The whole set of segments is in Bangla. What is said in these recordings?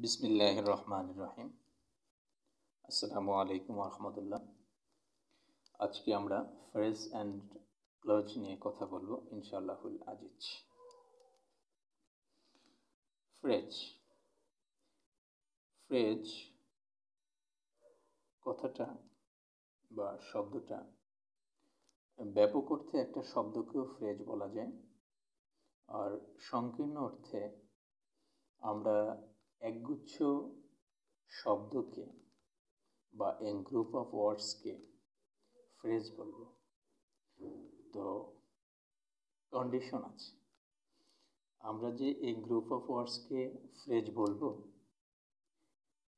বিসমিল্লাহির রহমানির রহিম। আসসালামু আলাইকুম রহমতুল্লাহ। আজকে আমরা ফ্রেজ অ্যান্ড ক্লজ নিয়ে কথা বলবো ইনশাআল্লাহুল আজিজ। ফ্রেজ ফ্রেজ কথাটা বা শব্দটা ব্যাপক অর্থে একটা শব্দকেও ফ্রেজ বলা যায়, আর সংকীর্ণ অর্থে আমরা একগুচ্ছ শব্দকে বা এ গ্রুপ অফ ওয়ার্ডসকে ফ্রেজ বলবো। তো কন্ডিশন আছে, আমরা যে এই গ্রুপ অফ ওয়ার্ডসকে ফ্রেজ বলবো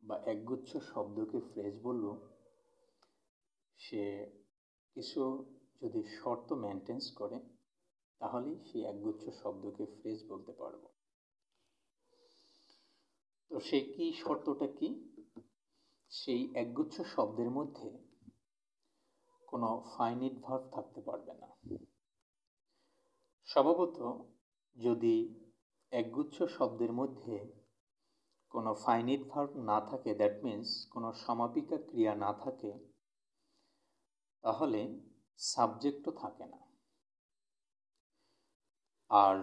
বা একগুচ্ছ শব্দকে ফ্রেজ বলবো, সে কিছু যদি শর্ত মেনটেন্স করে তাহলেই সেই একগুচ্ছ শব্দকে ফ্রেজ বলতে পারবো। তো সেই কি শর্তটা কি? সেই একগুচ্ছ শব্দের মধ্যে কোনো ফাইনিট ভার্ব থাকতে পারবে না। স্বভাবত যদি একগুচ্ছ শব্দের মধ্যে কোনো ফাইনিট ভার্ব না থাকে, দ্যাট মিন্স কোনো সমাপিকা ক্রিয়া না থাকে, তাহলে সাবজেক্টও থাকে না। আর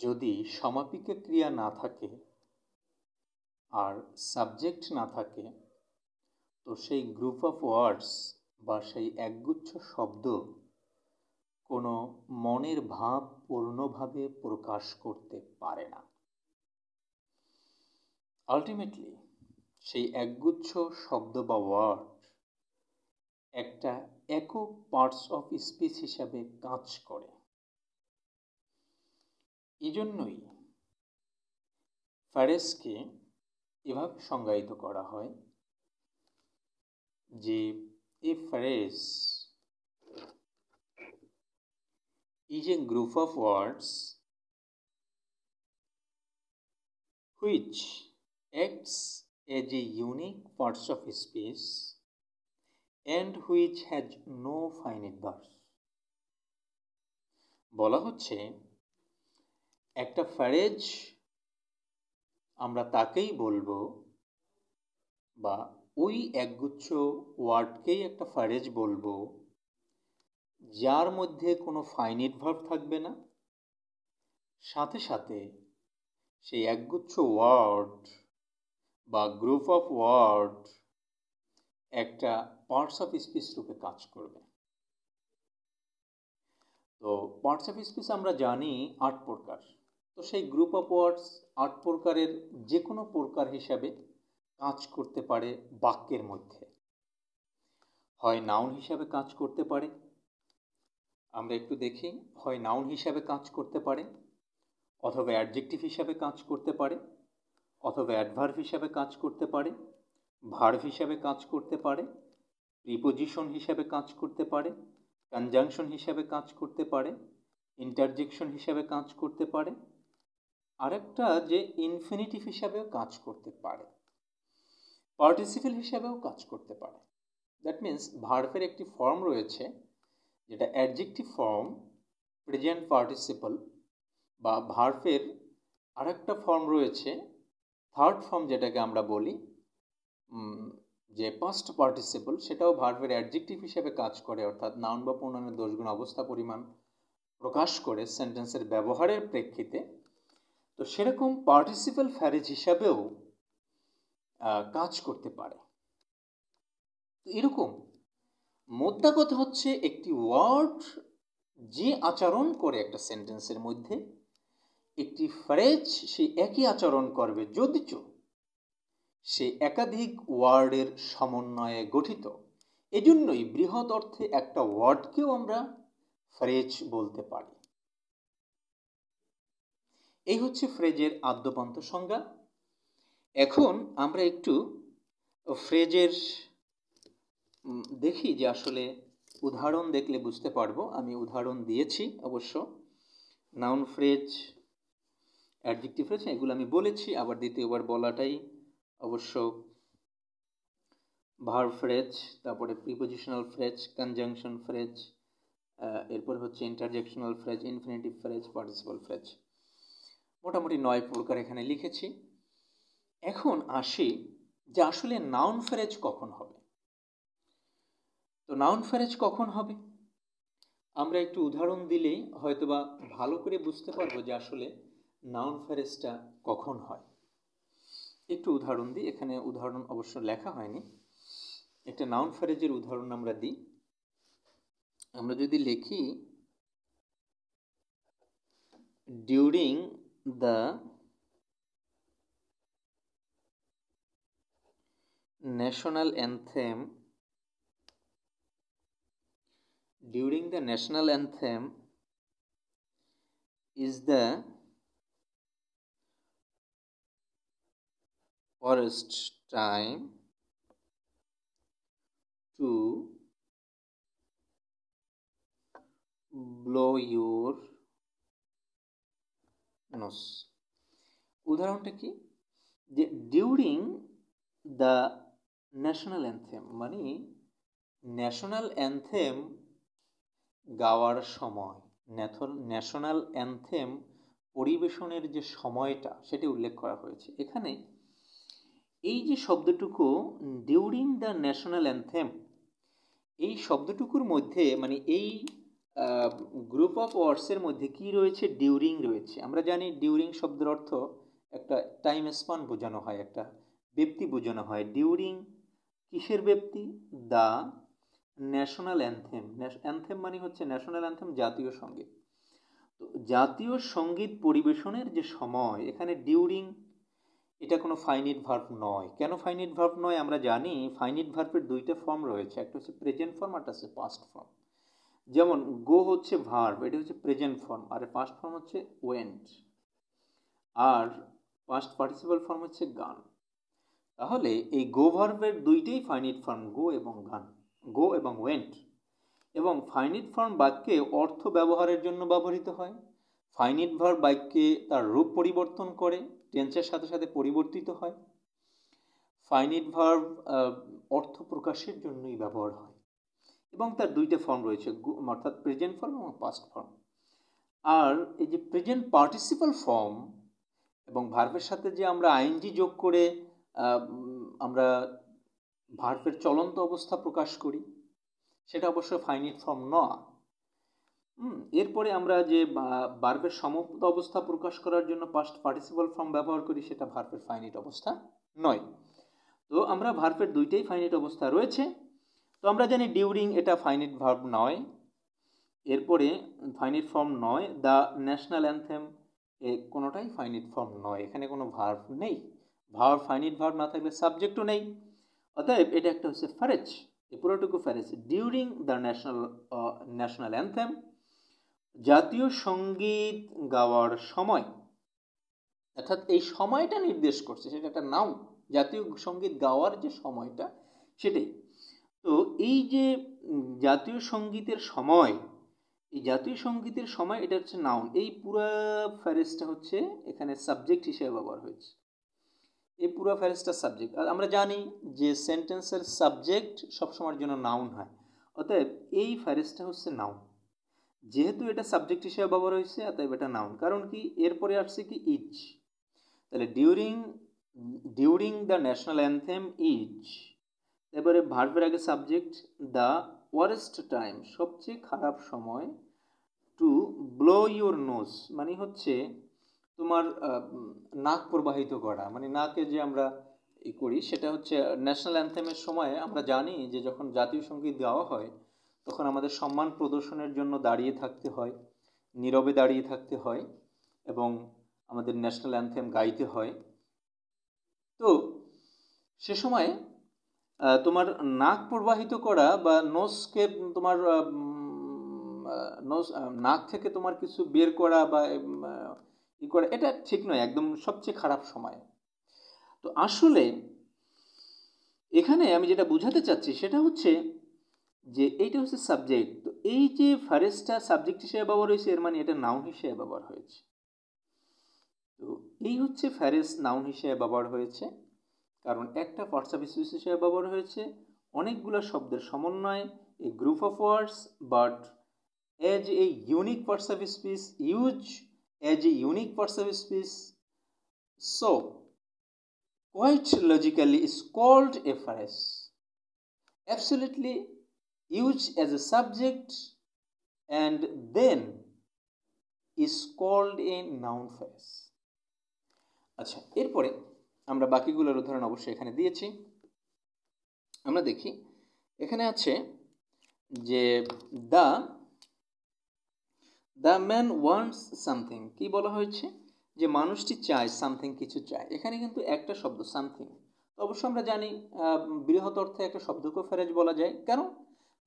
যদি সমাপিকা ক্রিয়া না থাকে আর সাবজেক্ট না থাকে, তো সেই গ্রুপ অফ ওয়ার্ডস বা সেই একগুচ্ছ শব্দ কোনো মনের ভাব পূর্ণভাবে প্রকাশ করতে পারে না। আলটিমেটলি সেই একগুচ্ছ শব্দ বা ওয়ার্ড একটা একক পার্টস অফ স্পিচ হিসাবে কাজ করে। এই জন্যই ফ্রেজকে এভাবে সংজ্ঞায়িত করা হয় যে এ phrase is a group of words which acts as a unique parts of speech and which has no finite verbs. বলা হচ্ছে একটা ফ্রেজ আমরা তাকেই বলবো বা ওই একগুচ্ছ ওয়ার্ডকেই একটা ফ্রেজ বলবো যার মধ্যে কোনো ফাইনিট ভার্ব থাকবে না, সাথে সাথে সেই একগুচ্ছ ওয়ার্ড বা গ্রুপ অফ ওয়ার্ড একটা পার্টস অফ স্পিচ রূপে কাজ করবে। তো পার্টস অফ স্পিচ আমরা জানি 8 প্রকার। তো সেই গ্রুপ অফ ওয়ার্ডস 8 প্রকারের যে কোনো প্রকার হিসাবে কাজ করতে পারে বাক্যের মধ্যে। হয় নাউন হিসাবে কাজ করতে পারে, আমরা একটু দেখি, হয় নাউন হিসাবে কাজ করতে পারে, অথবা অ্যাডজেক্টিভ হিসাবে কাজ করতে পারে, অথবা অ্যাডভার্ব হিসাবে কাজ করতে পারে, ভার্ব হিসাবে কাজ করতে পারে, প্রিপোজিশন হিসাবে কাজ করতে পারে, কনজাংশন হিসাবে কাজ করতে পারে, ইন্টারজেকশন হিসাবে কাজ করতে পারে, আরেকটা যে ইনফিনিটিভ হিসাবেও কাজ করতে পারে, পার্টিসিপল হিসাবেও কাজ করতে পারে। দ্যাট মিন্স ভার্বের একটি ফর্ম রয়েছে যেটা অ্যাডজেক্টিভ ফর্ম, প্রেজেন্ট পার্টিসিপল, বা ভার্বের আরেকটা ফর্ম রয়েছে থার্ড ফর্ম, যেটাকে আমরা বলি যে পাস্ট পার্টিসিপল, সেটাও ভার্বের অ্যাডজেক্টিভ হিসেবে কাজ করে, অর্থাৎ নাউন বা প্রোনাউনের দোষগুণ অবস্থা পরিমাণ প্রকাশ করে সেন্টেন্সের ব্যবহারের প্রেক্ষিতে। তো সেরকম পার্টিসিপল ফ্রেজ হিসাবেও কাজ করতে পারে। তো এরকম মোদ্দা কথা হচ্ছে একটি ওয়ার্ড যে আচরণ করে একটা সেন্টেন্সের মধ্যে, একটি ফ্রেজ সেই একই আচরণ করবে, যদিচ সে একাধিক ওয়ার্ডের সমন্বয়ে গঠিত। এজন্যই বৃহৎ অর্থে একটা ওয়ার্ডকেও আমরা ফ্রেজ বলতে পারি। এই হচ্ছে ফ্রেজের আদ্যপান্ত সংজ্ঞা। এখন আমরা একটু ফ্রেজের দেখি যে আসলে উদাহরণ দেখলে বুঝতে পারবো। আমি উদাহরণ দিয়েছি অবশ্য, নাউন ফ্রেজ, অ্যাডজেক্টিভ ফ্রেজ, এগুলো আমি বলেছি, আবার দ্বিতীয়বার বলাটাই অবশ্য। ভার্ব ফ্রেজ, তারপরে প্রিপোজিশনাল ফ্রেজ, কনজাংশন ফ্রেজ, এরপর হচ্ছে interjectional phrase, infinitive phrase, participle phrase. মোটামুটি 9 প্রকার এখানে লিখেছি। এখন আসি যে আসলে নাউন ফ্রেজ কখন হবে। তো নাউন ফ্রেজ কখন হবে আমরা একটু উদাহরণ দিলেই হয়তোবা ভালো করে বুঝতে পারবো যে আসলে নাউন ফ্রেজটা কখন হয়। একটু উদাহরণ দিই, এখানে উদাহরণ অবশ্য লেখা হয়নি, একটা নাউন ফ্রেজের উদাহরণ আমরা দিই। আমরা যদি লিখি during the national anthem, during the national anthem is the worst time to blow your nose। উদাহরণটা কি, যে ডিউরিং দ্য ন্যাশনাল অ্যানথেম মানে ন্যাশনাল অ্যানথেম গাওয়ার সময়, ন্যাশনাল অ্যানথেম পরিবেশনের যে সময়টা সেটি উল্লেখ করা হয়েছে। এখানে এই যে শব্দটুকু ডিউরিং দ্য ন্যাশনাল অ্যানথেম, এই শব্দটুকুর মধ্যে মানে এই গ্রুপ অফ ওয়ার্ডসের মধ্যে কি রয়েছে, ডিউরিং রয়েছে। আমরা জানি ডিউরিং শব্দের অর্থ একটা টাইম স্পান বোঝানো হয়, একটা ব্যক্তি বোঝানো হয়। ডিউরিং কিসের ব্যক্তি, দ্য ন্যাশনাল অ্যানথেম। অ্যানথেম মানে হচ্ছে ন্যাশনাল অ্যানথেম, জাতীয় সঙ্গীত। তো জাতীয় সঙ্গীত পরিবেশনের যে সময়, এখানে ডিউরিং এটা কোনো ফাইনিট ভার্ব নয়। কেন ফাইনিট ভার্ব নয়, আমরা জানি ফাইনিট ভার্বের দুইটা ফর্ম রয়েছে, একটা হচ্ছে প্রেজেন্ট ফর্ম আর একটা হচ্ছে পাস্ট ফর্ম। যেমন গো হচ্ছে ভার্ব, এটা হচ্ছে প্রেজেন্ট ফর্ম, আর পাস্ট ফর্ম হচ্ছে ওয়েন্ট, আর পাস্ট পার্টিসিপাল ফর্ম হচ্ছে গান। তাহলে এই গো ভার্বের দুইটাই ফাইনিট ফর্ম, গো এবং গান, গো এবং ওয়েন্ট। এবং ফাইনিট ফর্ম বাক্যে অর্থ ব্যবহারের জন্য ব্যবহৃত হয়। ফাইনিট ভার্ব বাক্যে তার রূপ পরিবর্তন করে, টেন্সের সাথে সাথে পরিবর্তিত হয়। ফাইনিট ভার্ব অর্থ প্রকাশের জন্যই ব্যবহার হয় এবং তার দুইটা ফর্ম রয়েছে, অর্থাৎ প্রেজেন্ট ফর্ম এবং পাস্ট ফর্ম। আর এই যে প্রেজেন্ট পার্টিসিপাল ফর্ম এবং ভার্বের সাথে যে আমরা আইএনজি যোগ করে আমরা ভার্বের চলন্ত অবস্থা প্রকাশ করি, সেটা অবশ্য ফাইনিট ফর্ম নয়। এরপরে আমরা যে ভার্বের সমাপ্ত অবস্থা প্রকাশ করার জন্য পাস্ট পার্টিসিপাল ফর্ম ব্যবহার করি, সেটা ভার্বের ফাইনিট অবস্থা নয়। তো আমরা ভার্বের দুইটাই ফাইনিট অবস্থা রয়েছে। তো আমরা জানি ডিউরিং এটা ফাইনিট ভার্ব নয়, এরপরে ফাইনিট ফর্ম নয়, দ্য ন্যাশনাল অ্যানথেম কোনোটাই ফাইনিট ফর্ম নয়, এখানে কোনো ভার্ব নেই। ভার্ব ফাইনিট ভার্ব না থাকলে সাবজেক্টও নেই, অতএব এটা একটা হচ্ছে ফ্রেজ, এই পুরোটুকু phrase. During the national anthem, জাতীয় সঙ্গীত গাওয়ার সময়, অর্থাৎ এই সময়টা নির্দেশ করছে, সেটা একটা নাউন। জাতীয় সঙ্গীত গাওয়ার যে সময়টা সেটাই। তো এই যে জাতীয় সঙ্গীতের সময়, এই জাতীয় সঙ্গীতের সময় এটা হচ্ছে নাউন। এই পুরো ফ্রেজটা হচ্ছে এখানে সাবজেক্ট হিসেবে ব্যবহার হয়েছে, এই পুরো ফ্রেজটা সাবজেক্ট। আর আমরা জানি যে সেন্টেন্সের সাবজেক্ট সবসময়ের জন্য নাউন হয়, অতএব এই ফ্রেজটা হচ্ছে নাউন। যেহেতু এটা সাবজেক্ট হিসেবে ব্যবহার হয়েছে, অতএব এটা নাউন। কারণ কি, এরপরে আসছে কি ইজ, তাহলে during the national anthem is, এবারে ভার্বের আগে সাবজেক্ট, দ্য ওয়ারেস্ট টাইম সবচেয়ে খারাপ সময়, টু ব্লো ইউর নোজ মানে হচ্ছে তোমার নাক প্রবাহিত করা, মানে নাকে যে আমরা করি সেটা হচ্ছে ন্যাশনাল অ্যানথেমের সময়। আমরা জানি যে যখন জাতীয় সঙ্গীত গাওয়া হয় তখন আমাদের সম্মান প্রদর্শনের জন্য দাঁড়িয়ে থাকতে হয়, নীরবে দাঁড়িয়ে থাকতে হয় এবং আমাদের ন্যাশনাল অ্যানথেম গাইতে হয়। তো সে সময় তোমার নাক প্রবাহিত করা বা নোজকে তোমার নোজ, নাক থেকে তোমার কিছু বের করা বা করা, এটা ঠিক নয়, একদম সবচেয়ে খারাপ সময়। তো আসলে এখানে আমি যেটা বোঝাতে চাচ্ছি সেটা হচ্ছে যে এইটা হচ্ছে সাবজেক্ট। তো এই যে ফ্রেজটা সাবজেক্ট হিসেবে ব্যবহার হয়েছে, এর মানে এটা নাউন হিসেবে ব্যবহার হয়েছে। তো এই হচ্ছে ফ্রেজ নাউন হিসেবে ব্যবহার হয়েছে, কারণ একটা পার্টস অফ স্পিচ হিসেবে ব্যবহার হয়েছে, অনেকগুলো শব্দের সমন্বয়, a group of words, but as a unique parts of speech use as a unique parts of speech, so quite logically is called a phrase. Absolutely used as a subject and then is called a noun phrase. আচ্ছা, এরপরে আমরা বাকিগুলোর উদাহরণ অবশ্যই এখানে দিয়েছি। আমরা দেখি এখানে আছে যে দ্য ম্যান ওয়ান্টস সামথিং, কি বলা হয়েছে যে মানুষটি চায় সামথিং, কিছু চায়। এখানে কিন্তু একটা শব্দ সামথিং, তো অবশ্য আমরা জানি বৃহৎ অর্থে একটা শব্দকেও ফ্যারেজ বলা যায়। কেন?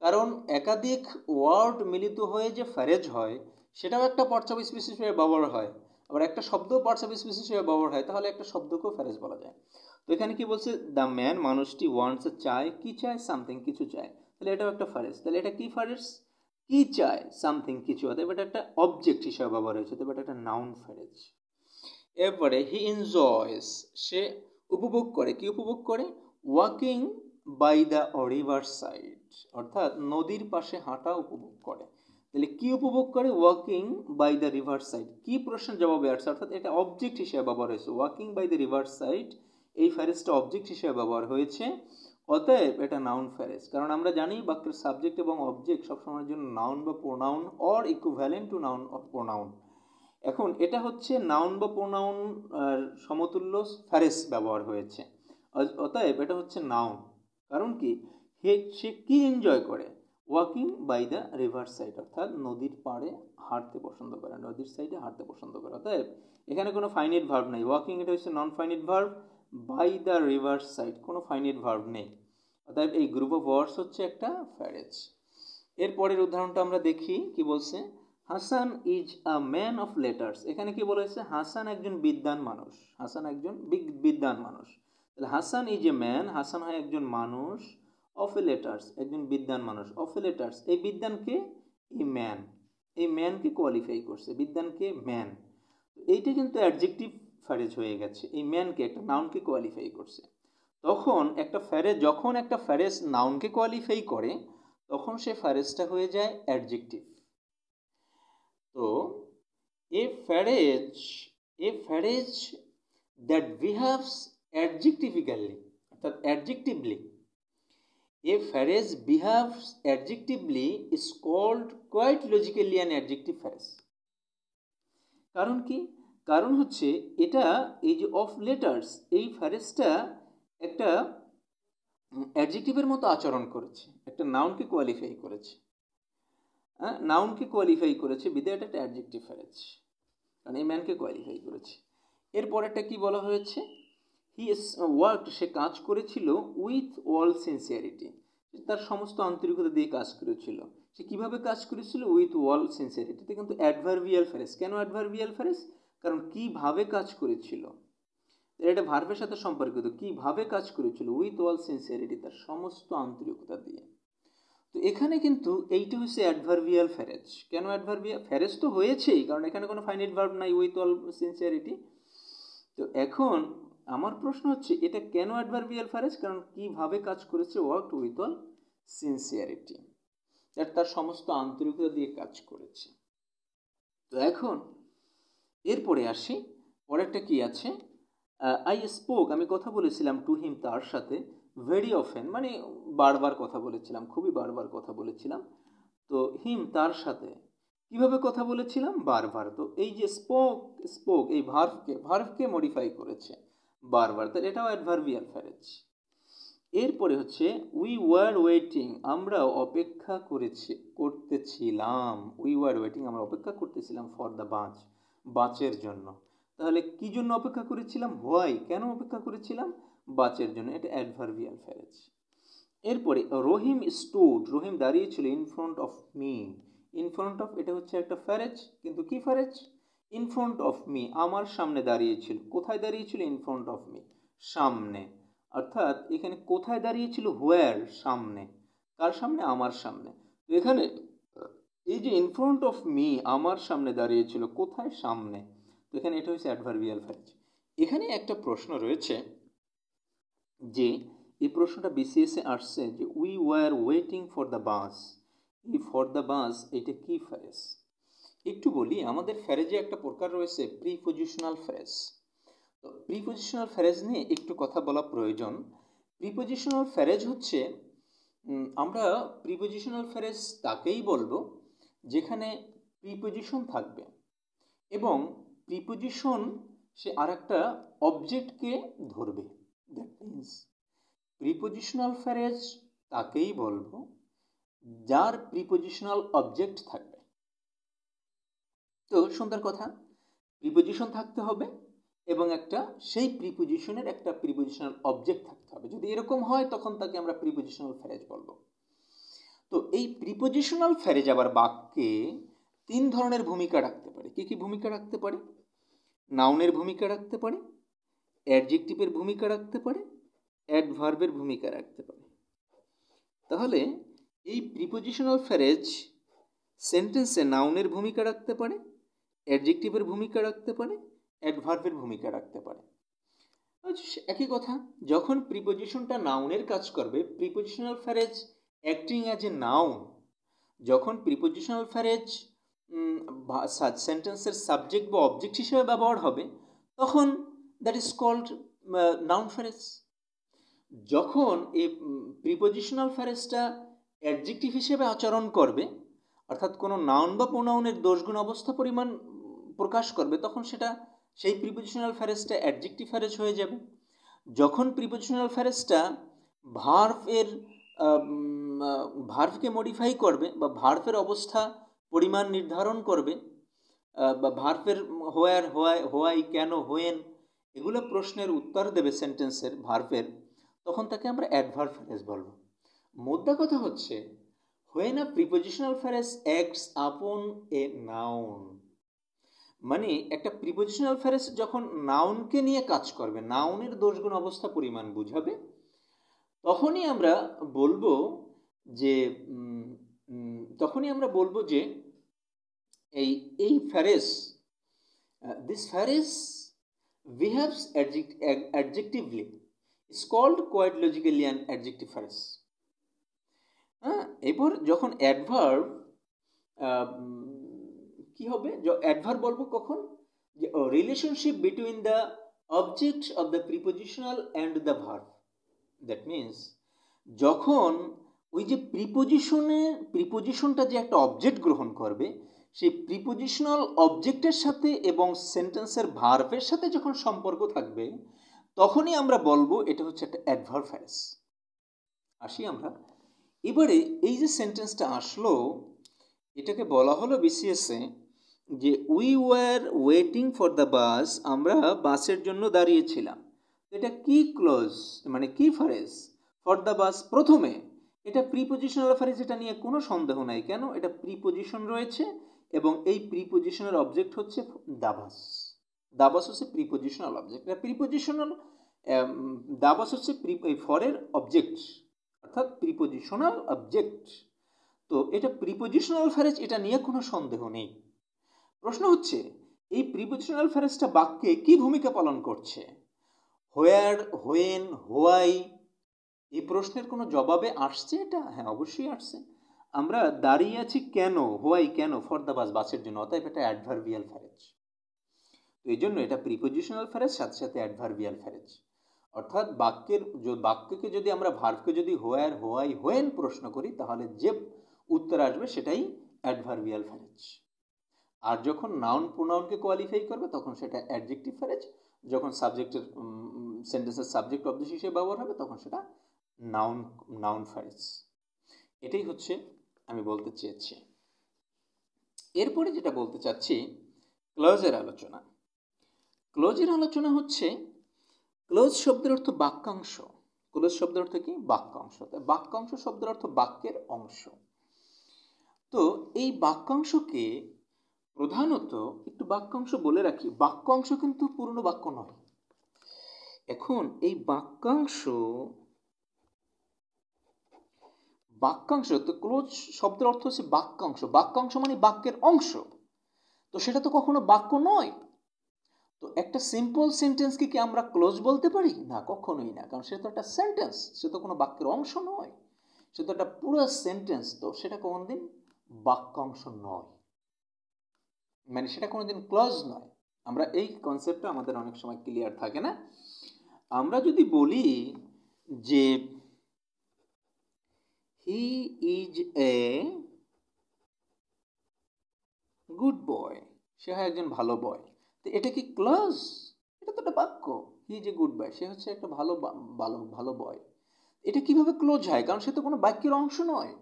কারণ একাধিক ওয়ার্ড মিলিত হয়ে যে ফ্যারেজ হয় সেটাও একটা পার্টস অফ স্পিচ হিসেবে ব্যবহার হয়, আবার একটা শব্দ পার্টস অফ স্পিচ হিসেবে ব্যবহার হয়, তাহলে একটা শব্দকেও ফ্যারেজ বলা যায়। তো এখানে কি বলছে, দ্য ম্যান মানুষটি ওয়ান্টস চায়, কি চায়, সামথিং কিছু চায়, তাহলে এটাও একটা ফ্যারেজ। তাহলে এটা কি ফ্যারেজ? কি চায়, সামথিং কিছু, অতএব এটা একটা অবজেক্ট হিসেবে ব্যবহার হয়েছে, তবে এটা একটা নাউন ফ্যারেজ। এরপরে হি এনজয়স, সে উপভোগ করে, কি উপভোগ করে, walking by the river side, অর্থাৎ নদীর পাশে হাঁটা উপভোগ করে। তাহলে কি উপভোগ করে, walking by the river side, কি প্রশ্নের জবাবে আসছে, অর্থাৎ এটা অবজেক্ট হিসেবে ব্যবহার হয়েছে। Walking by the river side, এই ফ্যারেজটা অবজেক্ট হিসেবে ব্যবহার হয়েছে, অতএব এটা নাউন ফ্যারেজ। কারণ আমরা জানি বাক্যের সাবজেক্ট এবং অবজেক্ট সবসময়ের জন্য নাউন বা pronoun or equivalent to noun or pronoun. এখন এটা হচ্ছে নাউন বা প্রোনাউন সমতুল্য ফ্যারেজ ব্যবহার হয়েছে, অতএব এটা হচ্ছে নাউন। কারণ কি, সে কি এনজয় করে, walking by the river side, অর্থাৎ নদীর পাড়ে হাঁটতে পছন্দ করে, নদীর সাইডে হাঁটতে পছন্দ করে। অতএব এখানে কোনো ফাইনিট ভার্ব নেই, ওয়াকিং এটা হচ্ছে non finite verb, by the river side কোনো ফাইনিট ভার্ব নেই, অতএব এই গ্রুপ অফ ওয়ার্ডস হচ্ছে একটা ফ্যারেজ। এরপরের উদাহরণটা আমরা দেখি কি বলছে, Hasan is a man of letters. এখানে কি বলেছে, হাসান একজন বিদ্বান মানুষ, হাসান একজন বিদ্বান মানুষ। তাহলে Hasan is a man, Hasan হয় একজন মানুষ, অফ এ লেটার্স একজন বিদ্বান মানুষ, অফ এ লেটার্স এই বিদ্বানকে, এই ম্যান, এই ম্যানকে কোয়ালিফাই করছে, বিদ্বানকে ম্যান, এইটা কিন্তু অ্যাডজেক্টিভ ফ্যারেজ হয়ে গেছে, এই ম্যানকে একটা নাউনকে কোয়ালিফাই করছে। তখন একটা ফ্যারেজ, যখন একটা ফ্যারেজ নাউনকে কোয়ালিফাই করে তখন সে ফ্যারেজটা হয়ে যায় অ্যাডজেক্টিভ। তো a phrase that behaves adjectivically, অর্থাৎ adjectively, a phrase behaves adjectively is called quite logically an adjective phrase. কারণ কি, কারণ হচ্ছে এটা এই যে অফ লেটার্স, এই ফ্যারেজটা একটা অ্যাডজেক্টিভের মতো আচরণ করেছে, একটা নাউনকে কোয়ালিফাই করেছে, নাউনকে কোয়ালিফাই করেছে, বিদায় এটা একটা অ্যাডজেক্টিভ ফ্যারেজ, কারণ এই ম্যানকে কোয়ালিফাই করেছে। এরপরেরটা কি বলা হয়েছে, হি ওয়ার্কড, সে কাজ করেছিল, উইথ অল সিনসিয়ারিটি, তার সমস্ত আন্তরিকতা দিয়ে কাজ করেছিল। সে কিভাবে কাজ করেছিল, উইথ অল সিনসিয়ারিটিতে কিন্তু অ্যাডভার্বিয়াল ফ্যারেজ। কেন অ্যাডভার্বিয়াল ফ্যারেজ? কারণ কিভাবে কাজ করেছিল, এটা ভার্বের সাথে সম্পর্কিত, কিভাবে কাজ করেছিল, উইথ অল সিনসিয়ারিটি তার সমস্ত আন্তরিকতা দিয়ে। তো এখানে কিন্তু এইটা হচ্ছে অ্যাডভার্বিয়াল ফ্যারেজ। কেন অ্যাডভার্বিয়াল ফ্যারেজ? তো হয়েছেই, কারণ এখানে কোনো ফাইনাইট ভার্ব নাই, উইথ অল সিনসিয়ারিটি। তো এখন আমার প্রশ্ন হচ্ছে এটা কেন অ্যাডভার্বিয়াল ফ্যারেজ? কারণ কিভাবে কাজ করেছে, ওয়ার্কড উইথ অল সিনসিয়ারিটি, তার সমস্ত আন্তরিকতা দিয়ে কাজ করেছে। তো এখন এরপরে আসি, পরেরটা কি আছে, আই স্পোক, আমি কথা বলেছিলাম, টু হিম তার সাথে, ভেরি অফেন মানে বারবার কথা বলেছিলাম, খুবই বারবার কথা বলেছিলাম। তো হিম তার সাথে কিভাবে কথা বলেছিলাম, বারবার। তো এই যে স্পোক এই ভার্ভকে মডিফাই করেছে বারবার, তাহলে এটাও অ্যাডভার্বিয়াল ফ্যারেজ। এরপরে হচ্ছে উই ওয়ার ওয়েটিং, আমরা অপেক্ষা করতেছিলাম, উই ওয়ার ওয়েটিং আমরা অপেক্ষা করতেছিলাম, ফর দ্য বাচের জন্য। তাহলে কি জন্য অপেক্ষা করেছিলাম, হোয়াই কেন অপেক্ষা করেছিলাম, বাচের জন্য, এটা অ্যাডভার্বিয়াল ফ্যারেজ। এরপরে রহিম স্টুড, রহিম দাঁড়িয়েছিল, in front of me, in front of এটা হচ্ছে একটা ফ্যারেজ, কিন্তু কি phrase, in front of me আমার সামনে দাঁড়িয়েছিল, কোথায় দাঁড়িয়েছিল, ইন ফ্রন্ট অফ মি সামনে, অর্থাৎ এখানে কোথায় দাঁড়িয়েছিল, হোয়ার সামনে, কার সামনে, আমার সামনে। তো এখানে এই যে ইন ফ্রন্ট অফ মি আমার সামনে দাঁড়িয়েছিল, কোথায়, সামনে, তো এখানে এটা হচ্ছে অ্যাডভার্বিয়াল ফ্যারেজ। এখানে একটা প্রশ্ন রয়েছে, যে এই প্রশ্নটা বিসিএসে আসছে যে we were waiting for the bus, এই ফর দ্য বাস এটা কি ফ্যারেজ? একটু বলি, আমাদের ফ্রেজে একটা প্রকার রয়েছে প্রিপজিশনাল ফ্রেজ। তো প্রিপজিশনাল ফ্রেজ নিয়ে একটু কথা বলা প্রয়োজন। প্রিপজিশনাল ফ্রেজ হচ্ছে, আমরা প্রিপজিশনাল ফ্রেজ তাকেই বলবো যেখানে প্রিপজিশন থাকবে এবং প্রিপজিশন সে আর একটা অবজেক্টকে ধরবে। দ্যাট মিনস প্রিপজিশনাল ফ্রেজ তাকেই বলবো যার প্রিপজিশনাল অবজেক্ট থাকবে। তো সুন্দর কথা, প্রিপজিশন থাকতে হবে এবং একটা সেই প্রিপজিশনের একটা প্রিপজিশনাল অবজেক্ট থাকতে হবে। যদি এরকম হয় তখন তাকে আমরা প্রিপজিশনাল ফ্রেজ বলবো। তো এই প্রিপজিশনাল ফ্রেজ আবার বাক্যে তিন ধরনের ভূমিকা রাখতে পারে। কি কি ভূমিকা রাখতে পারে? নাউনের ভূমিকা রাখতে পারে, অ্যাডজেক্টিভের ভূমিকা রাখতে পারে, অ্যাডভার্বের ভূমিকা রাখতে পারে। তাহলে এই প্রিপজিশনাল ফ্রেজ সেন্টেন্সে নাউনের ভূমিকা রাখতে পারে, অ্যাডজেক্টিভের ভূমিকা রাখতে পারে, অ্যাডভার্বের ভূমিকা রাখতে পারে। একই কথা, যখন প্রিপজিশনটা নাউনের কাজ করবে, prepositional phrase acting as a noun. যখন প্রিপজিশনাল ফ্রেজ সেন্টেন্সের সাবজেক্ট বা অবজেক্ট হিসেবে ব্যবহার হবে, তখন that is called noun phrase. যখন এই প্রিপজিশনাল ফ্রেজটা অ্যাডজেক্টিভ হিসেবে আচরণ করবে, অর্থাৎ কোনো নাউন বা প্রোনাউনের দোষগুণ অবস্থা পরিমাণ প্রকাশ করবে, তখন সেটা সেই প্রিপজিশনাল ফ্রেজটা অ্যাডজেক্টিভ ফ্রেজ হয়ে যাবে। যখন প্রিপজিশনাল ফ্রেজটা ভার্ভকে মডিফাই করবে বা ভার্ভের অবস্থা পরিমাণ নির্ধারণ করবে, বা ভার্ভের হোয়ার, হোয়াই, কেন, হোয়েন এগুলো প্রশ্নের উত্তর দেবে সেন্টেন্সের ভার্ভের, তখন তাকে আমরা অ্যাডভার্ব ফ্রেজ বলবো। মোদ্দা কথা হচ্ছে, when a prepositional phrase acts upon a noun, মানে একটা প্রিপজিশনাল ফ্রেজ যখন নাউনকে নিয়ে কাজ করবে, নাউনের দোষগুণ অবস্থা পরিমাণ বুঝাবে, তখনই আমরা বলবো যে এই phrase, this phrase behaves adjectively is called quite-logically an adjective phrase. হ্যাঁ, এবার যখন অ্যাডভার্ব কি হবে, অ্যাডভার্ব বলবো কখন? যে relationship between the object of the prepositional and the verb. That means যখন ওই যে প্রিপজিশনটা যে একটা অবজেক্ট গ্রহণ করবে, সেই প্রিপজিশনাল অবজেক্টের সাথে এবং সেন্টেন্সের ভার্বের সাথে যখন সম্পর্ক থাকবে, তখনই আমরা বলবো এটা হচ্ছে একটা অ্যাডভার্ব ফ্রেজ। আসি আমরা এবারে, এই যে সেন্টেন্সটা আসলো, এটাকে বলা হলো বিসিএসে যে we were waiting for the bus, আমরা বাসের জন্য দাঁড়িয়েছিলাম। এটা কি ক্লোজ, মানে কি ফ্রেজ? ফর দ্য বাস প্রথমে, এটা প্রিপজিশনাল ফ্রেজ, এটা নিয়ে কোনো সন্দেহ নাই। কেন? এটা প্রিপজিশন রয়েছে এবং এই প্রিপজিশনের অবজেক্ট হচ্ছে দ্য বাস। দ্য বাস হচ্ছে প্রিপজিশনাল অবজেক্ট। এটা প্রিপজিশনাল, দ্য বাস হচ্ছে ফরের অবজেক্ট, অর্থাৎ প্রিপজিশনাল অবজেক্ট। তো এটা প্রিপজিশনাল ফ্রেজ, এটা নিয়ে কোনো সন্দেহ নেই। প্রশ্ন হচ্ছে, এই প্রিপজিশনাল ফ্রেজটা বাক্যে কি ভূমিকা পালন করছে? হোয়ার, হোয়েন, হোয়াই, এই প্রশ্নের কোনো জবাবে আসছে এটা? হ্যাঁ, অবশ্যই আসছে। আমরা দাঁড়িয়ে আছি কেন, হোয়াই কেন, ফর দ্য বাস বাসের জন্য, অতএব এটা অ্যাডভার্বিয়াল ফ্রেজ। তো এই জন্য এটা প্রিপজিশনাল ফ্রেজ, সাথে সাথে অ্যাডভার্বিয়াল ফ্রেজ। অর্থাৎ বাক্যকে যদি আমরা ভার্বকে যদি হোয়ার, হোয়াই, হোয়েন প্রশ্ন করি, তাহলে যে উত্তর আসবে সেটাই অ্যাডভার্বিয়াল ফ্রেজ। আর যখন নাউন প্রোনাউনকে কোয়ালিফাই করবে, তখন সেটা অ্যাডজেক্টিভ ফ্রেজ। যখন সাবজেক্টের সেন্টেন্সের সাবজেক্ট অবজেক্ট হিসেবে ব্যবহার হবে, তখন সেটা নাউন ফ্রেজ। এটাই হচ্ছে আমি বলতে চেয়েছি। এরপরে যেটা বলতে চাচ্ছি, ক্লোজের আলোচনা। ক্লোজের আলোচনা হচ্ছে, ক্লোজ শব্দের অর্থ বাক্যাংশ। ক্লোজ শব্দের অর্থ কি? বাক্যাংশ। বাক্যাংশ শব্দের অর্থ বাক্যের অংশ। তো এই বাক্যাংশকে প্রধানত, একটু বাক্যাংশ বলে রাখি, বাক্যাংশ কিন্তু পূর্ণ বাক্য নয়। এখন এই বাক্যাংশ তো ক্লোজ শব্দের অর্থ হচ্ছে বাক্যাংশ। বাক্যাংশ মানে বাক্যের অংশ। তো সেটা তো কখনো বাক্য নয়। তো একটা সিম্পল সেন্টেন্সকে কি আমরা ক্লোজ বলতে পারি? না, কখনোই না। কারণ সে তো একটা সেন্টেন্স, সে তো কোনো বাক্যের অংশ নয়, সে তো একটা পুরো সেন্টেন্স। তো সেটা কোনদিন বাক্যাংশ নয়। মানে সেটা কোনোদিন ক্লজ নয়। আমরা এই কনসেপ্টটা আমাদের অনেক সময় ক্লিয়ার থাকে না। আমরা যদি বলি যে he is a good boy, সে হয় একজন ভালো বয়, তো এটা কি ক্লজ? এটা তো একটা বাক্য। He is a good boy, সে হচ্ছে একটা ভালো ভালো বয়। এটা কিভাবে ক্লোজ হয়? কারণ সে তো কোনো বাক্যের অংশ নয়,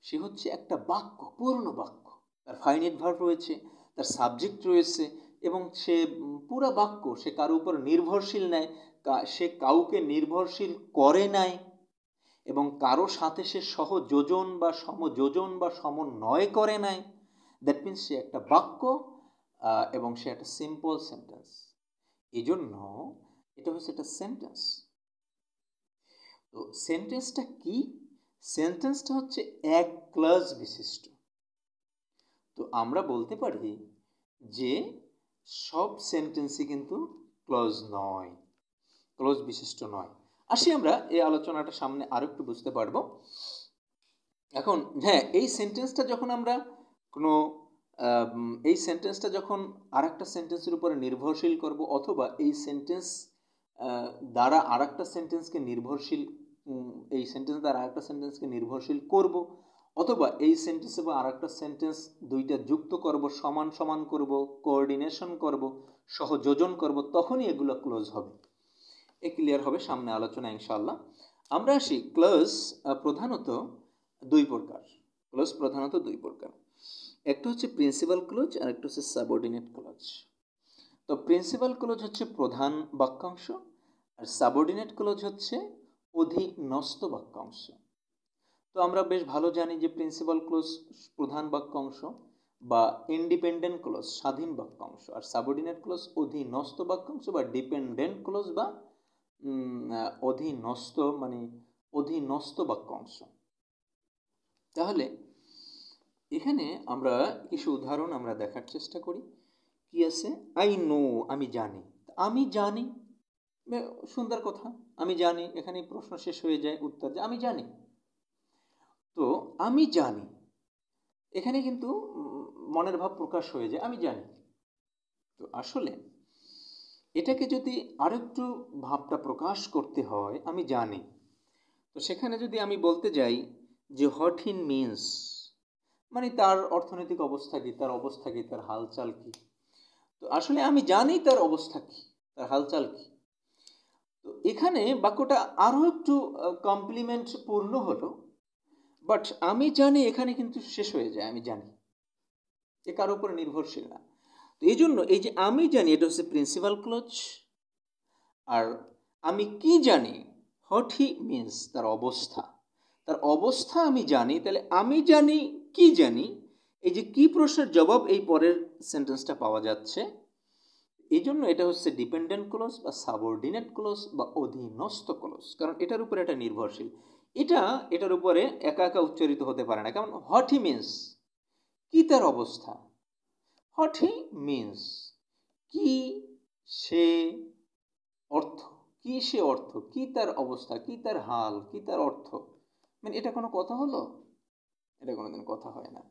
সে হচ্ছে একটা বাক্য, পূর্ণ বাক্য। তার ফাইনাইট ভার্ব রয়েছে, তার সাবজেক্ট রয়েছে, এবং সে পুরা বাক্য, সে কারো উপর নির্ভরশীল নেয়, সে কাউকে নির্ভরশীল করে নাই, এবং কারো সাথে সে সহযোজন বা সমযোজন বা সমন্বয় করে নাই। দ্যাট মিনস সে একটা বাক্য, এবং সে একটা সিম্পল সেন্টেন্স। এই জন্য এটা হচ্ছে একটা সেন্টেন্স। তো সেন্টেন্সটা কি? সেন্টেন্সটা হচ্ছে এক ক্লজ বিশিষ্ট। তো আমরা বলতে পারি যে সব সেন্টেন্সই কিন্তু ক্লজ নয়, ক্লজ বিশিষ্ট নয়। আসি আমরা এই আলোচনাটা সামনে আরো একটু বুঝতে পারবো। এখন হ্যাঁ, এই সেন্টেন্সটা যখন আমরা কোনো এই সেন্টেন্সটা যখন আর একটা সেন্টেন্সের উপরে নির্ভরশীল করব, অথবা এই সেন্টেন্স দ্বারা আর একটা সেন্টেন্সকে নির্ভরশীল, এই সেন্টেন্স দ্বারা আরেকটা সেন্টেন্সকে নির্ভরশীল করব, অথবা এই সেন্টেন্স এবং আর একটা সেন্টেন্স দুইটা যুক্ত করব, সমান সমান করব, কোঅর্ডিনেশন করব, সহযোজন করব, তখনই এগুলো ক্লোজ হবে। এ ক্লিয়ার হবে সামনে আলোচনা ইনশাআল্লাহ। আমরা আসি, ক্লোজ প্রধানত দুই প্রকার। ক্লোজ প্রধানত দুই প্রকার, একটা হচ্ছে প্রিন্সিপাল ক্লোজ আর একটা হচ্ছে সাবঅর্ডিনেট ক্লোজ। তো প্রিন্সিপাল ক্লোজ হচ্ছে প্রধান বাক্যাংশ, আর সাবঅর্ডিনেট ক্লোজ হচ্ছে অধীনস্থ বাক্যাংশ। তো আমরা বেশ ভালো জানি যে প্রিন্সিপাল ক্লোজ প্রধান বাক্যাংশ বা ইন্ডিপেন্ডেন্ট ক্লোজ স্বাধীন বাক্যাংশ, আর সাবঅর্ডিনেট ক্লোজ অধীনস্থ বাক্যাংশ বা ডিপেন্ডেন্ট ক্লোজ বা অধীনস্থ মানে অধীনস্থ বাক্যাংশ। তাহলে এখানে আমরা কিছু উদাহরণ আমরা দেখার চেষ্টা করি। কি আছে? আই নো, আমি জানি। আমি জানি, সুন্দর কথা, আমি জানি। এখানে প্রশ্ন শেষ হয়ে যায়, উত্তর যে আমি জানি। তো আমি জানি, এখানে কিন্তু মনের ভাব প্রকাশ হয়ে যায়, আমি জানি। তো আসলে এটাকে যদি আরেকটু ভাবটা প্রকাশ করতে হয়, আমি জানি, তো সেখানে যদি আমি বলতে যাই যে হোয়াট হি মিনস, মানে তার অর্থনৈতিক অবস্থা কি, তার অবস্থা কি, তার হালচাল কি। তো আসলে আমি জানি তার অবস্থা কি, তার হালচাল কি। তো এখানে বাক্যটা আরও একটু কমপ্লিমেন্ট পূর্ণ হলো, বাট আমি জানি এখানে কিন্তু শেষ হয়ে যায়, আমি জানি, এ কারোর উপর নির্ভরশীল না। তো এই জন্য এই যে আমি জানি, এটা হচ্ছে প্রিন্সিপাল ক্লোজ। আর আমি কি জানি, হোয়াট হি মিনস, তার অবস্থা, তার অবস্থা আমি জানি। তাহলে আমি জানি কি জানি, এই যে কি প্রশ্নের জবাব এই পরের সেন্টেন্সটা পাওয়া যাচ্ছে। এই জন্য এটা হচ্ছে ডিপেন্ডেন্ট ক্লোজ বা সাবঅর্ডিনেট ক্লোজ বা অধীনস্থ ক্লোজ, কারণ এটার উপরে এটা নির্ভরশীল। এটার উপরে একা একা উচ্চারিত হতে পারে না। কারণ হোয়াট হি মিনস, কি তার অবস্থা, হোয়াট হি মিনস, কি সে অর্থ, কি সে অর্থ, কি তার অবস্থা, কি তার হাল, কি তার অর্থ। মানে এটা কোনো কথা হলো? এটা কোনোদিন কথা হয় না।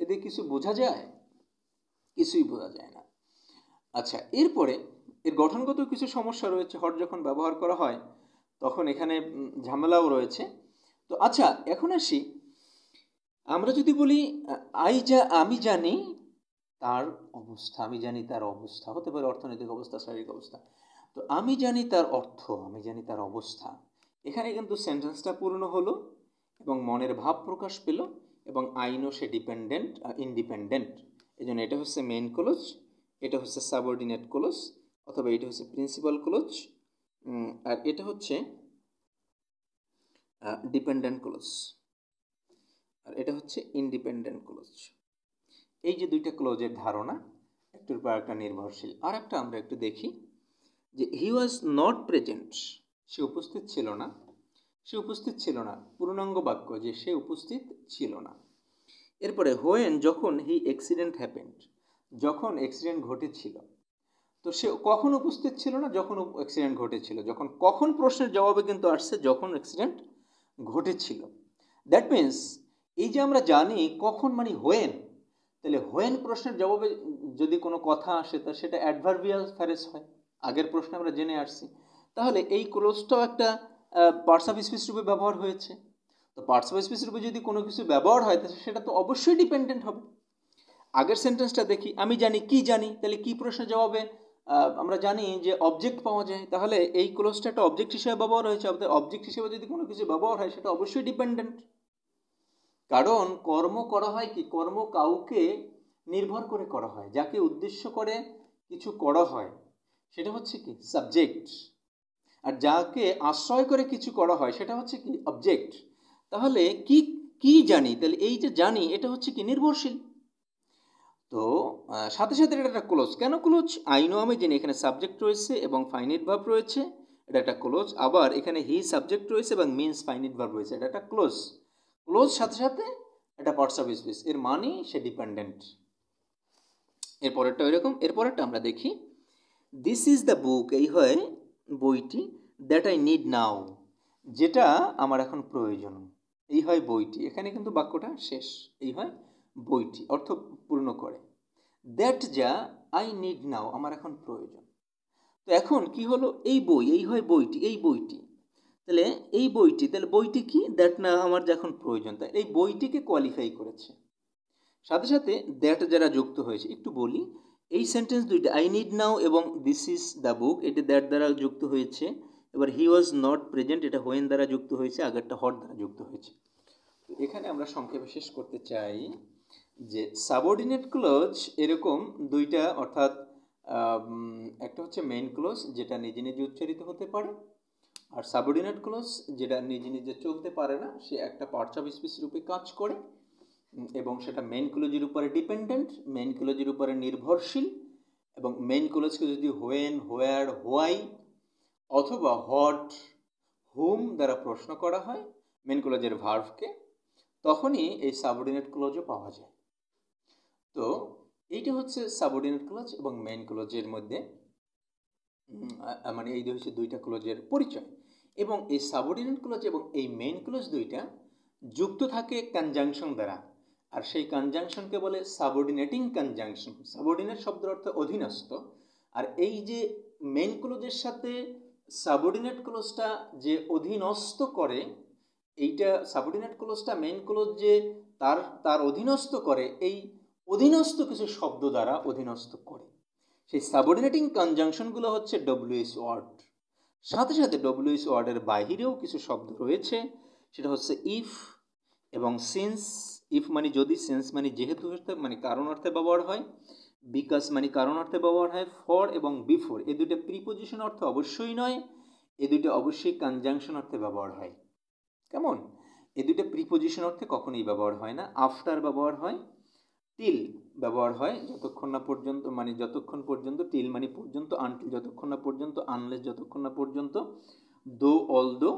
এতে কিছু বোঝা যায়? কিছুই বোঝা যায় না। আচ্ছা, এরপরে এর গঠনগত কিছু সমস্যা রয়েছে। হট যখন ব্যবহার করা হয় তখন এখানে ঝামেলাও রয়েছে। তো আচ্ছা, এখন আসি, আমরা যদি বলি আমি জানি তার অবস্থা, আমি জানি তার অবস্থা, হতে পারে অর্থনৈতিক অবস্থা, শারীরিক অবস্থা। তো আমি জানি তার অর্থ, আমি জানি তার অবস্থা, এখানে কিন্তু সেন্টেন্সটা পূর্ণ হলো এবং মনের ভাব প্রকাশ পেল, এবং আইনও সে ডিপেন্ডেন্ট ইন্ডিপেন্ডেন্ট। এই জন্য এটা হচ্ছে মেইন ক্লোজ, এটা হচ্ছে সাবঅর্ডিনেট ক্লোজ, অথবা এটা হচ্ছে প্রিন্সিপাল ক্লোজ, আর এটা হচ্ছে ডিপেন্ডেন্ট ক্লোজ, আর এটা হচ্ছে ইন্ডিপেন্ডেন্ট ক্লোজ। এই যে দুইটা ক্লোজের ধারণা, একটার উপর একটা নির্ভরশীল। আর একটা আমরা একটু দেখি যে হি ওয়াজ নট প্রেজেন্ট, সে উপস্থিত ছিল না। সে উপস্থিত ছিল না, পূর্ণাঙ্গ বাক্য যে সে উপস্থিত ছিল না। এরপরে হোয়েন, যখন হি অ্যাক্সিডেন্ট হ্যাপেন্ড, যখন অ্যাক্সিডেন্ট ঘটেছিল। তো সে কখন উপস্থিত ছিল না? যখন অ্যাক্সিডেন্ট ঘটেছিল। যখন কখন প্রশ্নের জবাবে কিন্তু আসছে যখন অ্যাক্সিডেন্ট ঘটেছিল। দ্যাট মিন্স এই যে আমরা জানি কখন মানে হোয়েন, তাহলে হোয়েন প্রশ্নের জবাবে যদি কোনো কথা আসে তা সেটা অ্যাডভার্বিয়াল ফ্রেজ হয়, আগের প্রশ্নে আমরা জেনে আসছি। তাহলে এই ক্লোজটাও একটা পার্টস অফ স্পিচ রূপে ব্যবহার হয়েছে। তো পার্টস অফ স্পিচ রূপে যদি কোনো কিছু ব্যবহার হয় তাহলে সেটা তো অবশ্যই ডিপেন্ডেন্ট হবে। আগের সেন্টেন্সটা দেখি, আমি জানি, কি জানি, তাহলে কি প্রশ্নের জবাবে আমরা জানি যে অবজেক্ট পাওয়া যায়, তাহলে এই ক্লোজটা একটা অবজেক্ট হিসেবে ব্যবহার হয়েছে। অবজেক্ট হিসেবে যদি কোনো কিছু ব্যবহার হয় সেটা অবশ্যই ডিপেন্ডেন্ট, কারণ কর্ম করা হয় কি, কর্ম কাউকে নির্ভর করে করা হয়, যাকে উদ্দেশ্য করে কিছু করা হয় সেটা হচ্ছে কি সাবজেক্ট, আর যাকে আশ্রয় করে কিছু করা হয় সেটা হচ্ছে কি অবজেক্ট। তাহলে কি কি জানি, তাহলে এই যে জানি এটা হচ্ছে কি নির্ভরশীল। তো সাথে সাথে এটা একটা ক্লোজ। কেন ক্লোজ? আইনো আমি জানি এখানে সাবজেক্ট রয়েছে এবং ফাইনাইট ভার্ব রয়েছে, এটা একটা ক্লোজ। আবার এখানে হি সাবজেক্ট রয়েছে এবং মিন্স ফাইনাইট ভার্ব রয়েছে, এটা একটা ক্লোজ। ক্লোজ সাথে সাথে এটা পার্টস অফ স্পিচ, এর মানে সে ডিপেন্ডেন্ট। এরপরেরটা এরকম। এরপরেরটা আমরা দেখি, দিস ইজ দ্য বুক, এই হয় বইটি, দ্যাট আই নিড নাও, যেটা আমার এখন প্রয়োজন, এই হয় বইটি। এখানে কিন্তু বাক্যটা শেষ, এই হয় বইটি, অর্থ পূর্ণ করে। দ্যাট যা, আই নিড নাও, আমার এখন প্রয়োজন। তো এখন কি হলো, এই বই, এই হয় বইটি, এই বইটি, তাহলে এই বইটি, তাহলে বইটি কি, দ্যাট না আমার যখন প্রয়োজন, তাই এই বইটিকে কোয়ালিফাই করেছে। সাথে সাথে দ্যাট যারা যুক্ত হয়েছে, একটু বলি, এই সেন্টেন্স দুইটা, আই নিড নাও এবং দিস ইজ দ্য বুক, এটা দ্যাট দ্বারা যুক্ত হয়েছে। এবার হি ওয়াজ নট প্রেজেন্ট, এটা হোয়েন দ্বারা যুক্ত হয়েছে, আগেরটা হট দ্বারা যুক্ত হয়েছে। তো এখানে আমরা সংক্ষেপে শেষ করতে চাই যে সাবঅর্ডিনেট ক্লোজ এরকম দুইটা, অর্থাৎ একটা হচ্ছে মেইন ক্লোজ যেটা নিজে নিজে উচ্চারিত হতে পারে, আর সাবঅর্ডিনেট ক্লোজ যেটা নিজে নিজে চলতে পারে না, সে একটা পার্টস অফ স্পিচ রূপে কাজ করে এবং সেটা মেইন ক্লোজের উপরে ডিপেন্ডেন্ট, মেইন ক্লোজের উপরে নির্ভরশীল, এবং মেইন ক্লোজকে যদি হোয়েন, হোয়ার, হোয়াই অথবা হট, হুম দ্বারা প্রশ্ন করা হয় মেইন ক্লোজের ভার্বকে, তখনই এই সাবঅর্ডিনেট ক্লোজও পাওয়া যায়। তো এইটা হচ্ছে সাবঅর্ডিনেট ক্লোজ এবং মেইন ক্লোজের মধ্যে, মানে এই হচ্ছে দুইটা ক্লোজের পরিচয়। এবং এই সাবঅর্ডিনেট ক্লোজ এবং এই মেইন ক্লোজ দুইটা যুক্ত থাকে কনজাংশন দ্বারা, আর সেই কনজাংশনকে বলে সাবঅর্ডিনেটিং কনজাংশন। সাবঅর্ডিনেট শব্দের অর্থ অধীনস্থ, আর এই যে মেইন ক্লোজের সাথে সাবঅর্ডিনেট ক্লোজটা যে অধীনস্থ করে, এইটা সাবঅর্ডিনেট ক্লোজটা মেইন ক্লোজ যে তার অধীনস্থ করে, এই অধীনস্থ কিছু শব্দ দ্বারা অধীনস্থ করে। সেই সাবঅর্ডিনেটিং কনজাংশনগুলো হচ্ছে ডব্লিউএস ওয়ার্ড। সাথে সাথে ডব্লিউএস ওয়ার্ডের বাহিরেও কিছু শব্দ রয়েছে, সেটা হচ্ছে ইফ এবং সিন্স। ইফ মানে যদি, সিন্স মানে যেহেতু মানে কারণ অর্থে ব্যবহার হয়, বিকজ মানে কারণ অর্থে ব্যবহার হয়, ফর এবং বিফোর এই দুইটা প্রিপোজিশন অর্থে অবশ্যই নয়, এই দুইটা অবশ্যই কনজাংশন অর্থে ব্যবহার হয়। কেমন? এই দুইটা প্রিপোজিশন অর্থে কখনোই ব্যবহার হয় না। আফটার ব্যবহার হয়, টিল ব্যবহার হয় যতক্ষণ না পর্যন্ত, মানে যতক্ষণ পর্যন্ত, টিল মানে পর্যন্ত, আনটিল যতক্ষণ না পর্যন্ত, আনলেস যতক্ষণ না পর্যন্ত, দো, অল দো,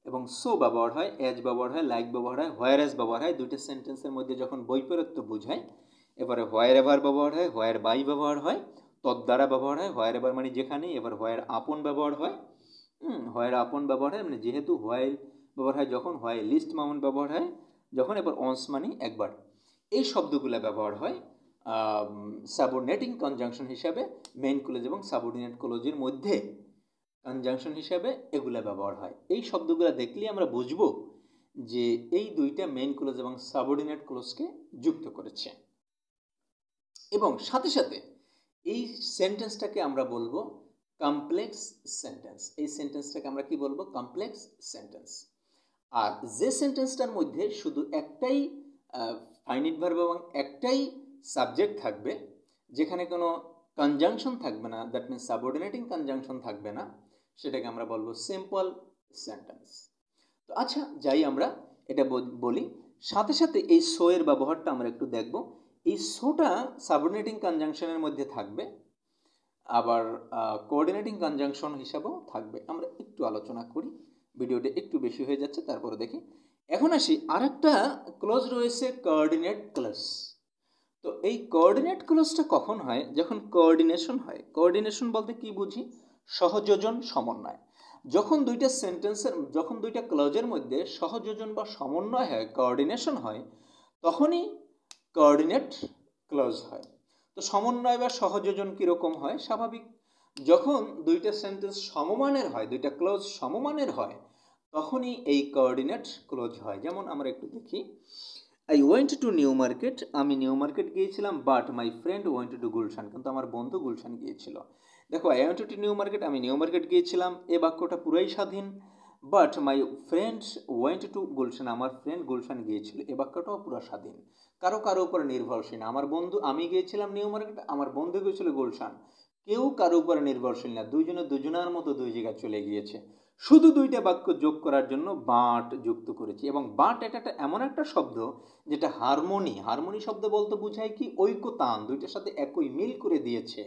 এবং সো ব্যবহার হয়, এজ ব্যবহার হয়, লাইক ব্যবহার হয়, হোয়ার এজ ব্যবহার হয় দুইটা সেন্টেন্সের মধ্যে যখন বৈপরীত্য বোঝায়। এবারে হোয়ার এভার ব্যবহার হয়, হোয়ার বাই ব্যবহার হয়, তদ্বারা ব্যবহার হয়, হোয়ার এভার মানে যেখানে, এবার হোয়ার আপন ব্যবহার হয়, হোয়ার আপন ব্যবহার হয় মানে যেহেতু, হোয়ার ব্যবহার হয় যখন, হোয়ার লিস্ট মাউন্ট ব্যবহার হয় যখন, এবার অনস মানে একবার। এই শব্দগুলো ব্যবহার হয় সাবঅর্ডিনেটিং কনজাংশন হিসাবে, মেইন ক্লোজ এবং সাবঅর্ডিনেট ক্লোজের মধ্যে কনজাংশন হিসাবে এগুলা ব্যবহার হয়। এই শব্দগুলো দেখলেই আমরা বুঝবো যে এই দুইটা মেইন ক্লোজ এবং সাবঅর্ডিনেট ক্লোজকে যুক্ত করেছে। এবং সাথে সাথে এই সেন্টেন্সটাকে আমরা বলবো কমপ্লেক্স সেন্টেন্স। এই সেন্টেন্সটাকে আমরা কি বলবো? Complex sentence. আর যে সেন্টেন্সটার মধ্যে শুধু একটাই ফাইনাইট ভার্ব এবং একটাই সাবজেক্ট থাকবে, যেখানে কোনো কনজাংশন থাকবে না, দ্যাট মিনস সাবঅর্ডিনেটিং কনজাংশন থাকবে না, সেটাকে আমরা বলবো সিম্পল সেন্টেন্স। তো আচ্ছা, যাই আমরা এটা বলি। সাথে সাথে এই সো এর ব্যবহারটা আমরা একটু দেখব। এই সোটা সাবঅর্ডিনেটিং কনজাংশনের মধ্যে থাকবে, আবার কোঅর্ডিনেটিং কনজাংশন হিসাবেও থাকবে। আমরা একটু আলোচনা করি, ভিডিওটা একটু বেশি হয়ে যাচ্ছে, তারপরে দেখি। এখন আসি, আরেকটা ক্লোজ রয়েছে কোঅর্ডিনেট ক্লোজ। তো এই কোঅর্ডিনেট ক্লোজটা কখন হয়? যখন কোঅর্ডিনেশন হয়। কোঅর্ডিনেশন বলতে কি বুঝি? সহযোজন, সমন্বয়। যখন দুইটা সেন্টেন্সের, যখন দুইটা ক্লোজের মধ্যে সহযোজন বা সমন্বয় হয়, কোঅর্ডিনেশন হয়, তখনই কোঅর্ডিনেট ক্লজ হয়। তো সমন্বয় বা সহযোজন কীরকম হয়? স্বাভাবিক, যখন দুইটা সেন্টেন্স সমমানের হয়, দুইটা ক্লজ সমমানের হয়, তখনই এই কোঅর্ডিনেট ক্লজ হয়। যেমন আমরা একটু দেখি, I went to new market, আমি নিউ মার্কেট গিয়েছিলাম, but my friend went to Gulshan, কিন্তু আমার বন্ধু গুলশান গিয়েছিল। দেখো, I went to new market, আমি নিউ মার্কেট গিয়েছিলাম, এ বাক্যটা পুরাই স্বাধীন। But my friends went to Gulshan, আমার ফ্রেন্ড গুলশান গিয়েছিল, এ বাক্যটাও পুরো স্বাধীন, কারো উপর নির্ভরশীল না। আমার বন্ধু, আমি গিয়েছিলাম নিউ মার্কেট, আমার বন্ধু গিয়েছিল গুলশান, কেউ কারো উপর নির্ভরশীল না, দুইজনে দুজনার মতো দুই জায়গায় চলে গিয়েছে। শুধু দুইটা বাক্য যোগ করার জন্য বাট যুক্ত করেছি। এবং বাট এটা এমন একটা শব্দ যেটা হারমোনি শব্দ বলতে বোঝায় কি? ঐক্যতান, দুইটার সাথে একই মিল করে দিয়েছে,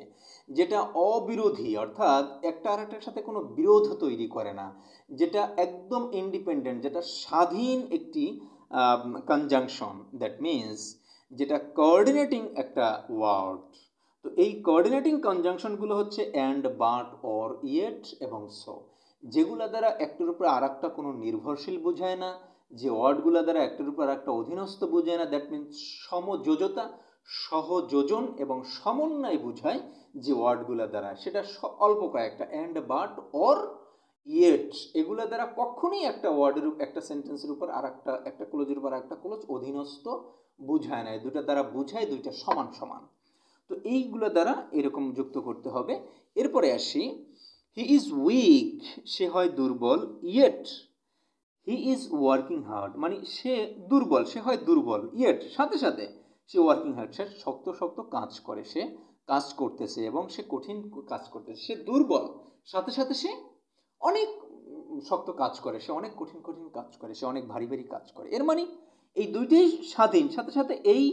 যেটা অবিরোধী, অর্থাৎ একটা আর একটার সাথে কোনো বিরোধ তৈরি করে না, যেটা একদম ইন্ডিপেন্ডেন্ট, যেটা স্বাধীন একটি কনজাংশন, দ্যাট মিনস যেটা কোঅর্ডিনেটিং একটা ওয়ার্ড। তো এই কোঅর্ডিনেটিং কনজাংশনগুলো হচ্ছে অ্যান্ড, বাট, অর, ইয়েট এবং সো, যেগুলো দ্বারা একটার উপর আর একটা কোনো নির্ভরশীল বোঝায় না, যে ওয়ার্ডগুলো দ্বারা একটার উপর একটা অধীনস্থ বোঝায় না, দ্যাট মিনস সমযোজতা, সহযোজন এবং সমন্বয় বোঝায় যে ওয়ার্ডগুলো দ্বারা, সেটা অল্প কয়েকটা, অ্যান্ড, বাট, অর, ইয়েট, এগুলো দ্বারা কখনোই একটা ওয়ার্ডের, একটা সেন্টেন্সের উপর আর একটা ক্লোজের উপর একটা ক্লোজ অধীনস্থ বোঝায় না, দুটা দ্বারা বোঝায় দুইটা সমান সমান। তো এইগুলো দ্বারা এরকম যুক্ত করতে হবে। এরপরে আসি, হি ইজ উইক, সে হয় দুর্বল, yet he is working hard, মানে সে দুর্বল, সে হয় দুর্বল, ইয়েট সাথে সাথে সে ওয়ার্কিং হার্ড, সে শক্ত কাজ করে, সে কাজ করতেছে এবং সে কঠিন কাজ করতেছে। সে দুর্বল, সাথে সাথে সে অনেক শক্ত কাজ করে, সে অনেক কঠিন কাজ করে, সে অনেক ভারী কাজ করে। এর মানে এই দুইটাই স্বাধীন, সাথে সাথে এই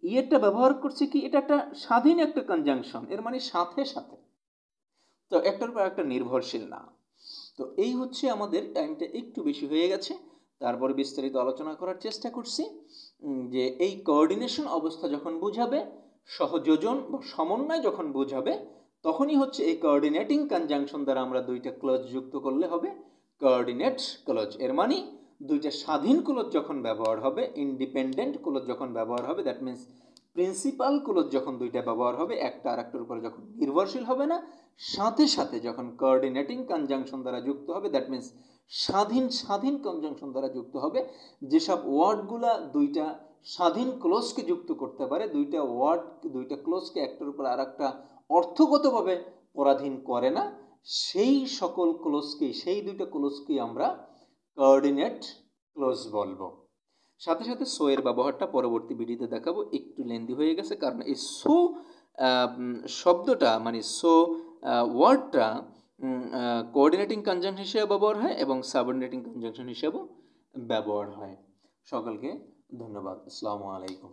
ইয়েরটা ব্যবহার করছে কি, এটা একটা স্বাধীন একটা কনজাংশন, এর মানে সাথে সাথে, তো একটার উপর একটা নির্ভরশীল না। তো এই হচ্ছে, আমাদের টাইমটা একটু বেশি হয়ে গেছে, তারপরে বিস্তারিত আলোচনা করার চেষ্টা করছি যে এই কোঅর্ডিনেশন অবস্থা যখন বোঝাবে, সহযোজন বা সমন্বয় যখন বোঝাবে, তখনই হচ্ছে এই কোঅর্ডিনেটিং কনজাংশন দ্বারা আমরা দুইটা ক্লজ যুক্ত করলে হবে কোঅর্ডিনেট ক্লজ। এর মানে দুইটা স্বাধীন ক্লজ যখন ব্যবহার হবে, ইন্ডিপেন্ডেন্ট ক্লজ যখন ব্যবহার হবে, দ্যাট মিনস প্রিন্সিপাল ক্লজ যখন দুইটা ব্যবহার হবে, একটা আর একটার উপরে যখন নির্ভরশীল হবে না, সাথে সাথে যখন কোঅর্ডিনেটিং কনজাংশন দ্বারা যুক্ত হবে, দ্যাট মিনস স্বাধীন কনজাংশন দ্বারা যুক্ত হবে, যেসব ওয়ার্ডগুলা দুইটা স্বাধীন ক্লোজকে যুক্ত করতে পারে, দুইটা ক্লোজকে একটার উপর আর একটা অর্থগতভাবে পরাধীন করে না, সেই সকল ক্লোজকেই, সেই দুইটা ক্লোজকেই আমরা কোঅর্ডিনেট ক্লোজ বলবো। সাথে সাথে সো এর ব্যবহারটা পরবর্তী ভিডিওতে দেখাবো, একটু লেন্দি হয়ে গেছে, কারণ এই সো শব্দটা, মানে সো ওয়ার্ডটা কোঅর্ডিনেটিং কনজাংশন হিসেবে ব্যবহার হয় এবং সাবঅর্ডিনেটিং কনজাংশন হিসেবেও ব্যবহার হয়। সকলকে ধন্যবাদ। আসসালামু আলাইকুম।